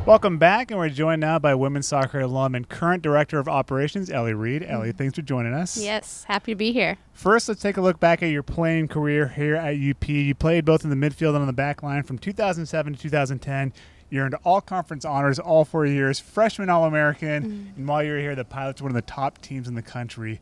Welcome back, and we're joined now by women's soccer alum and current director of operations, Elli Reed. Elli, thanks for joining us. Yes, happy to be here. First, let's take a look back at your playing career here at UP. You played both in the midfield and on the back line from 2007 to 2010. You earned all-conference honors all 4 years, freshman All-American, and while you were here, the Pilots were one of the top teams in the country.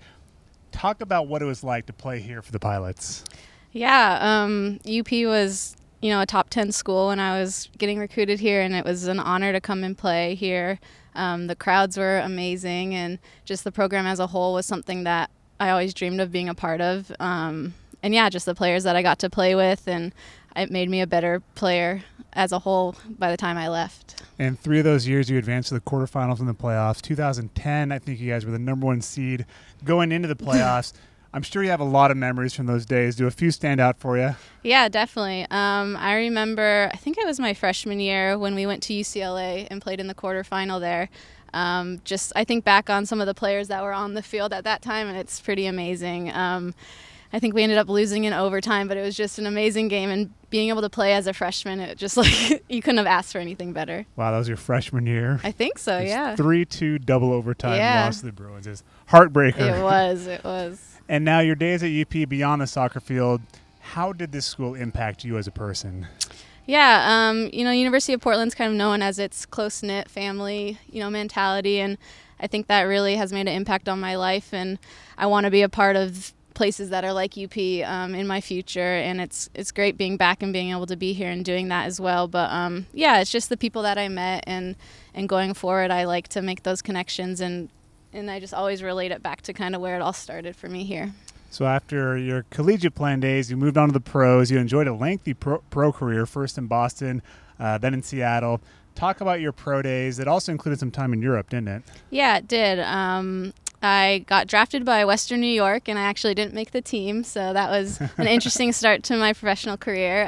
Talk about what it was like to play here for the Pilots. Yeah, UP was a top 10 school when I was getting recruited here, and it was an honor to come and play here. The crowds were amazing, and just the program as a whole was something that I always dreamed of being a part of. And yeah, just the players that I got to play with, and it made me a better player as a whole by the time I left. And 3 of those years you advanced to the quarterfinals in the playoffs. 2010, I think you guys were the #1 seed going into the playoffs. I'm sure you have a lot of memories from those days. Do a few stand out for you? Yeah, definitely. I remember, I think it was my freshman year when we went to UCLA and played in the quarterfinal there. I think back on some of the players that were on the field at that time, and it's pretty amazing. I think we ended up losing in overtime, but it was just an amazing game, and being able to play as a freshman, it just you couldn't have asked for anything better. Wow, that was your freshman year. I think so, yeah. 3-2 double overtime loss to the Bruins is heartbreaker. It was. And now your days at UP beyond the soccer field, how did this school impact you as a person? Yeah, University of Portland's kind of known as its close-knit family, mentality, and I think that really has made an impact on my life, and I want to be a part of places that are like UP in my future, and it's great being back and being able to be here and doing that as well. But yeah, it's just the people that I met, and going forward, I like to make those connections, and I just always relate it back to kind of where it all started for me here. So after your collegiate playing days, you moved on to the pros. You enjoyed a lengthy pro career, first in Boston, then in Seattle. Talk about your pro days. It also included some time in Europe, didn't it? Yeah, it did. I got drafted by Western New York, and I actually didn't make the team, so that was an interesting start to my professional career.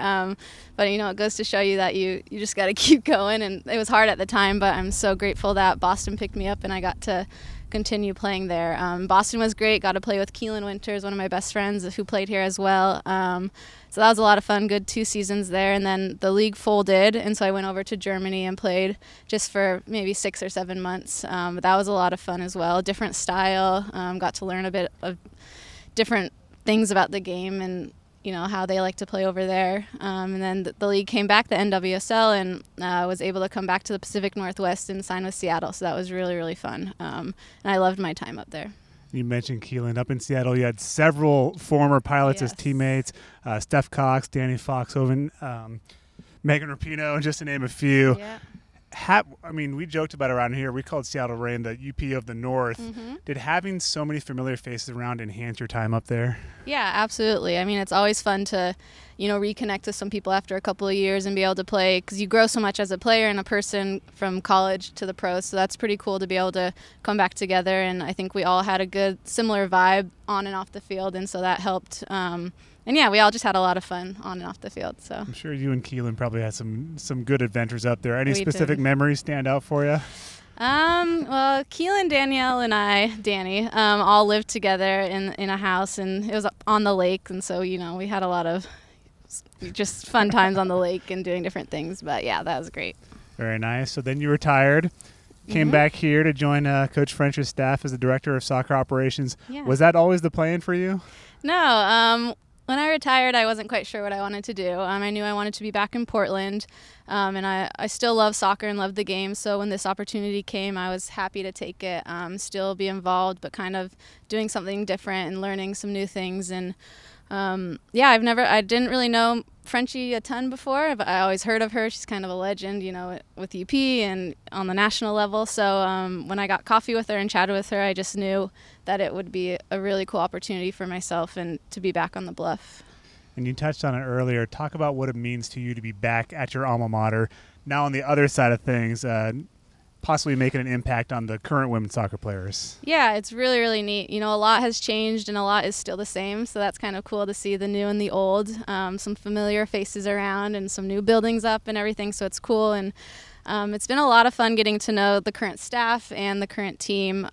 But, it goes to show you that you just got to keep going, and it was hard at the time, but I'm so grateful that Boston picked me up and I got to continue playing there. Boston was great. Got to play with Keelan Winters, one of my best friends who played here as well. So that was a lot of fun, good 2 seasons there. And then the league folded, and so I went over to Germany and played just for maybe 6 or 7 months. But that was a lot of fun as well. Different style, got to learn a bit of different things about the game and how they like to play over there. And then the league came back, the NWSL, and was able to come back to the Pacific Northwest and sign with Seattle. So that was really, really fun. And I loved my time up there. You mentioned Keelan. Up in Seattle, you had several former Pilots as teammates, Steph Cox, Danny Foxhoven, Megan Rapinoe, just to name a few. Yeah. We joked about it around here. We called Seattle Reign the UP of the North. Did having so many familiar faces around enhance your time up there? Yeah, absolutely. It's always fun to, reconnect with some people after a couple of years and be able to play, because you grow so much as a player and a person from college to the pros. So that's pretty cool to be able to come back together. And I think we all had a good, similar vibe on and off the field, and so that helped. And yeah, we all just had a lot of fun on and off the field. So I'm sure you and Keelan probably had some good adventures up there. Any we specific did. Memories stand out for you? Well, Keelan, Danielle, and Danny, all lived together in a house, and it was on the lake, and so we had a lot of just fun times on the lake and doing different things. But yeah, that was great. Very nice. So then you retired. Came back here to join Coach French's staff as the director of soccer operations. Yeah. Was that always the plan for you? No. When I retired, I wasn't quite sure what I wanted to do. I knew I wanted to be back in Portland, and I still love soccer and love the game. So when this opportunity came, I was happy to take it, still be involved, but kind of doing something different and learning some new things. And yeah, I didn't really know Frenchie a ton before, but I always heard of her. She's kind of a legend, with UP and on the national level. So when I got coffee with her and chatted with her, I just knew that it would be a really cool opportunity for myself and to be back on the Bluff. And you touched on it earlier. Talk about what it means to you to be back at your alma mater. Now on the other side of things, possibly making an impact on the current women's soccer players. Yeah, it's really, really neat. A lot has changed and a lot is still the same, so that's kind of cool to see the new and the old, some familiar faces around and some new buildings up and everything, so it's cool. And it's been a lot of fun getting to know the current staff and the current team.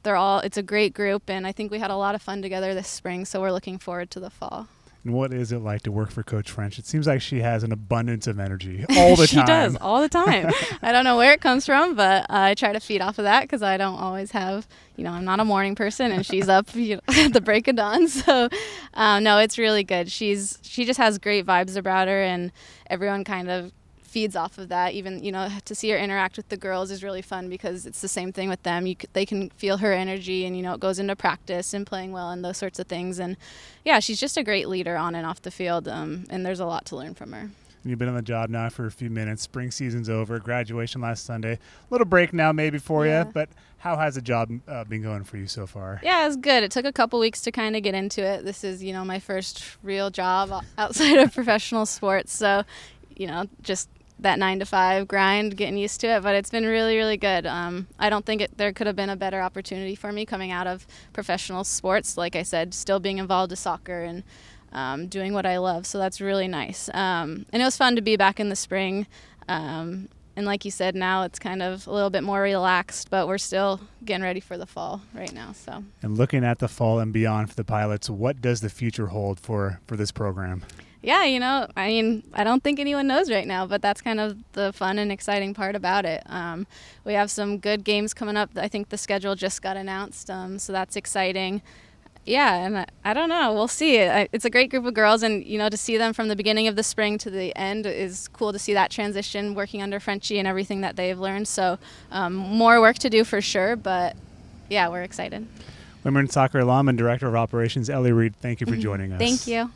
It's a great group, and I think we had a lot of fun together this spring, so we're looking forward to the fall. And what is it like to work for Coach French? It seems like she has an abundance of energy all the time. She does, all the time. I don't know where it comes from, but I try to feed off of that because I don't always have, I'm not a morning person, and she's up at the break of dawn. So, no, it's really good. She just has great vibes about her, and everyone kind of feeds off of that. Even to see her interact with the girls is really fun because it's the same thing with them. They can feel her energy, and it goes into practice and playing well and those sorts of things. And yeah, she's just a great leader on and off the field, and there's a lot to learn from her. You've been on the job now for a few minutes. Spring season's over. Graduation last Sunday. A little break now maybe for you, but how has the job been going for you so far? Yeah, it was good. It took a couple weeks to kind of get into it. This is my first real job outside of professional sports, so just that 9-to-5 grind, getting used to it, but it's been really, really good. I don't think there could have been a better opportunity for me coming out of professional sports. Like I said, still being involved in soccer and doing what I love, so that's really nice. And it was fun to be back in the spring. And like you said, now it's kind of a little bit more relaxed, but we're still getting ready for the fall right now. So. And looking at the fall and beyond for the Pilots, what does the future hold for this program? Yeah, I don't think anyone knows right now, but that's kind of the fun and exciting part about it. We have some good games coming up. I think the schedule just got announced, so that's exciting. Yeah, and I don't know. We'll see. It's a great group of girls, and, to see them from the beginning of the spring to the end is cool to see that transition working under Frenchie and everything that they've learned. So more work to do for sure, but, yeah, we're excited. Women's Soccer alum and Director of Operations, Elli Reed, thank you for joining us. Thank you.